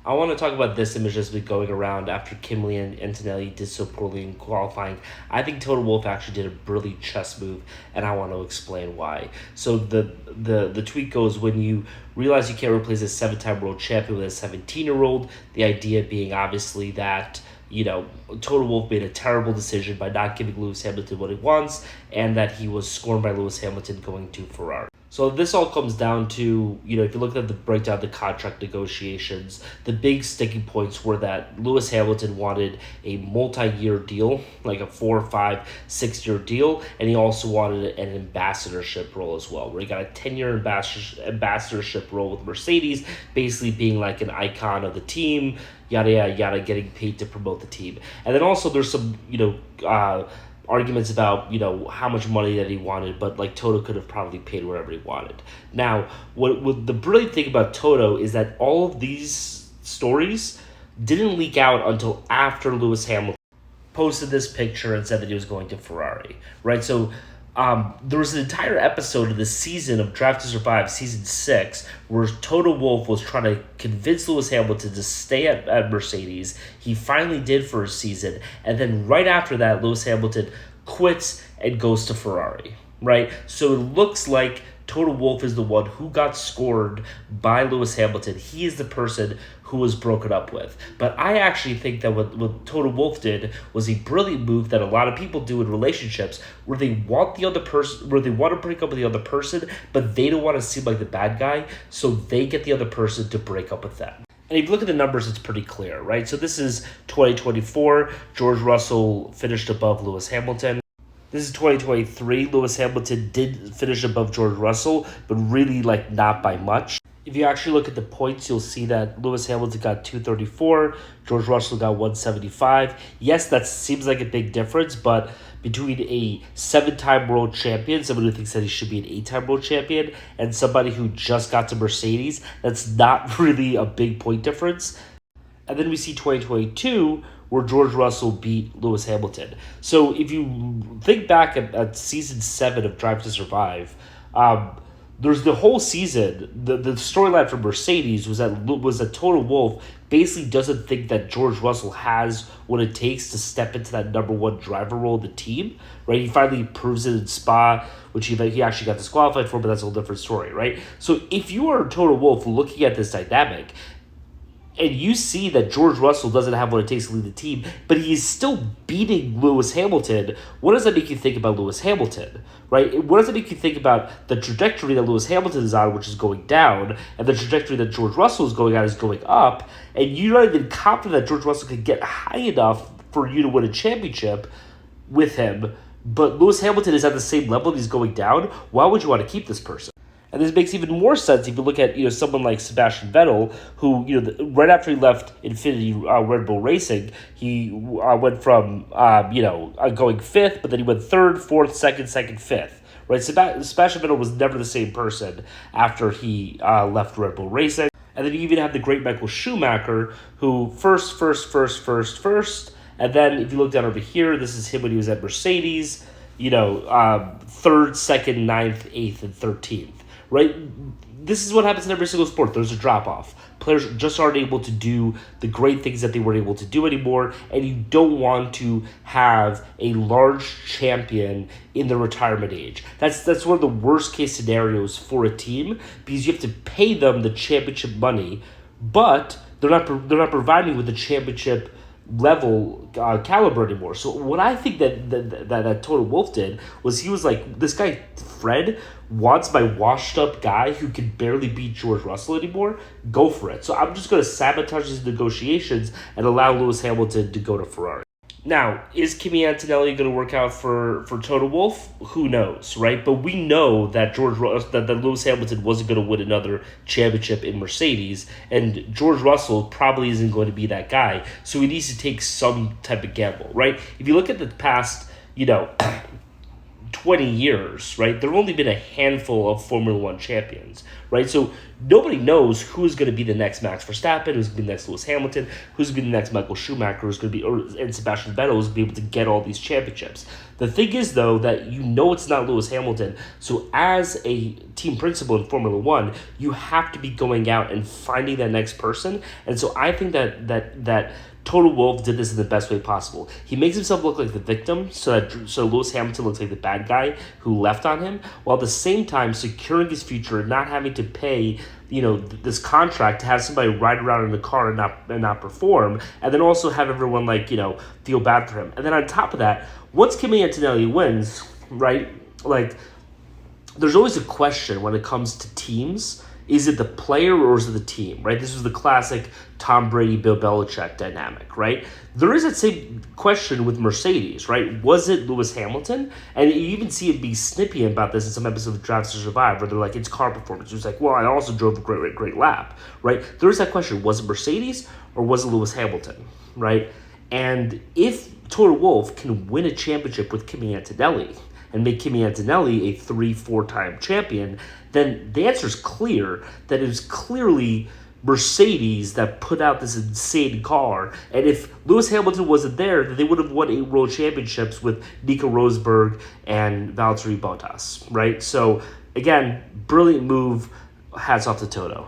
I want to talk about this image that's been going around after Kimberly and Antonelli did so poorly in qualifying. I think Toto Wolff actually did a brilliant chess move, and I want to explain why. So the tweet goes, when you realize you can't replace a seven-time world champion with a 17-year-old, the idea being obviously that Toto Wolff made a terrible decision by not giving Lewis Hamilton what he wants, and that he was scorned by Lewis Hamilton going to Ferrari. So this all comes down to, if you look at the breakdown of the contract negotiations, the big sticking points were that Lewis Hamilton wanted a multi-year deal, like a 4, 5, 6-year deal, and he also wanted an ambassadorship role as well, where he got a 10-year ambassadorship role with Mercedes, basically being like an icon of the team, yada, yada, yada, getting paid to promote the team. And then also there's some, arguments about how much money that he wanted, but like Toto could have probably paid whatever he wanted. Now, what the brilliant thing about Toto is that all of these stories didn't leak out until after Lewis Hamilton posted this picture and said that he was going to Ferrari, right? So there was an entire episode of the season of Drive to Survive, season 6, where Toto Wolff was trying to convince Lewis Hamilton to stay at Mercedes. He finally did for a season, and then right after that, Lewis Hamilton quits and goes to Ferrari, right? So it looks like Toto Wolff is the one who got scored by Lewis Hamilton. He is the person who was broken up with. But I actually think that what Toto Wolff did was a brilliant move that a lot of people do in relationships, where they want the other person, where they want to break up with the other person, but they don't want to seem like the bad guy, so they get the other person to break up with them. And if you look at the numbers, it's pretty clear, right? So this is 2024. George Russell finished above Lewis Hamilton. This is 2023. Lewis Hamilton did finish above George Russell, but really not by much. If you actually look at the points, you'll see that Lewis Hamilton got 234, George Russell got 175. Yes, that seems like a big difference, but between a 7-time world champion, somebody who thinks that he should be an 8-time world champion, and somebody who just got to Mercedes, that's not really a big point difference. And then we see 2022, where George Russell beat Lewis Hamilton. So if you think back at season 7 of Drive to Survive, there's the whole season. The storyline for Mercedes was that Toto Wolff basically doesn't think that George Russell has what it takes to step into that number one driver role of the team, right? He finally proves it in Spa, which he actually got disqualified for, but that's a whole different story, right? So if you are Toto Wolff looking at this dynamic, and you see that George Russell doesn't have what it takes to lead the team, but he's still beating Lewis Hamilton, what does that make you think about Lewis Hamilton, right? What does it make you think about the trajectory that Lewis Hamilton is on, which is going down, and the trajectory that George Russell is going on is going up, and you're not even confident that George Russell could get high enough for you to win a championship with him, but Lewis Hamilton is at the same level and he's going down? Why would you want to keep this person? And this makes even more sense if you look at someone like Sebastian Vettel, who right after he left Infinity Red Bull Racing, he went from going fifth, but then he went third, fourth, second, fifth. Right, Sebastian Vettel was never the same person after he left Red Bull Racing. And then you even have the great Michael Schumacher, who first, and then if you look down over here, this is him when he was at Mercedes. Third, second, ninth, eighth, and 13th. Right? This is what happens in every single sport. There's a drop-off. Players just aren't able to do the great things that they weren't able to do anymore, and you don't want to have a large champion in the retirement age. That's one of the worst-case scenarios for a team, because you have to pay them the championship money, but they're not providing with the championship level caliber anymore. So what I think that Toto Wolff did was he was like, this guy Fred wants my washed up guy who can barely beat George Russell anymore. Go for it. So I'm just going to sabotage his negotiations and allow Lewis Hamilton to go to Ferrari. Now, is Kimi Antonelli going to work out for Toto Wolff? Who knows, right? But we know that that Lewis Hamilton wasn't going to win another championship in Mercedes, and George Russell probably isn't going to be that guy. So he needs to take some type of gamble, right? If you look at the past, 20 years, right, there have only been a handful of Formula One champions, right? So nobody knows who's going to be the next Max Verstappen, who's going to be the next Lewis Hamilton, who's going to be the next Michael Schumacher, who's going to be, and Sebastian Vettel who's going to be able to get all these championships. The thing is, though, that it's not Lewis Hamilton. So as a team principal in Formula One, you have to be going out and finding that next person. And so I think that Toto Wolff did this in the best way possible. He makes himself look like the victim, so Lewis Hamilton looks like the bad guy who left on him, while at the same time securing his future and not having to pay this contract to have somebody ride around in the car and not perform, and then also have everyone feel bad for him. And then on top of that, once Kimi Antonelli wins, right, like there's always a question when it comes to teams. Is it the player or is it the team, right? This was the classic Tom Brady, Bill Belichick dynamic, right? There is that same question with Mercedes, right? Was it Lewis Hamilton? And you even see it be snippy about this in some episodes of Drive to Survive, where they're like, it's car performance. It's like, well, I also drove a great lap, right? There is that question. Was it Mercedes or was it Lewis Hamilton, right? And if Toto Wolff can win a championship with Kimi Antonelli and make Kimi Antonelli a 3-4-time champion, then the answer is clear, that it was clearly Mercedes that put out this insane car. And if Lewis Hamilton wasn't there, then they would have won 8 world championships with Nico Rosberg and Valtteri Bottas, right? So again, brilliant move. Hats off to Toto.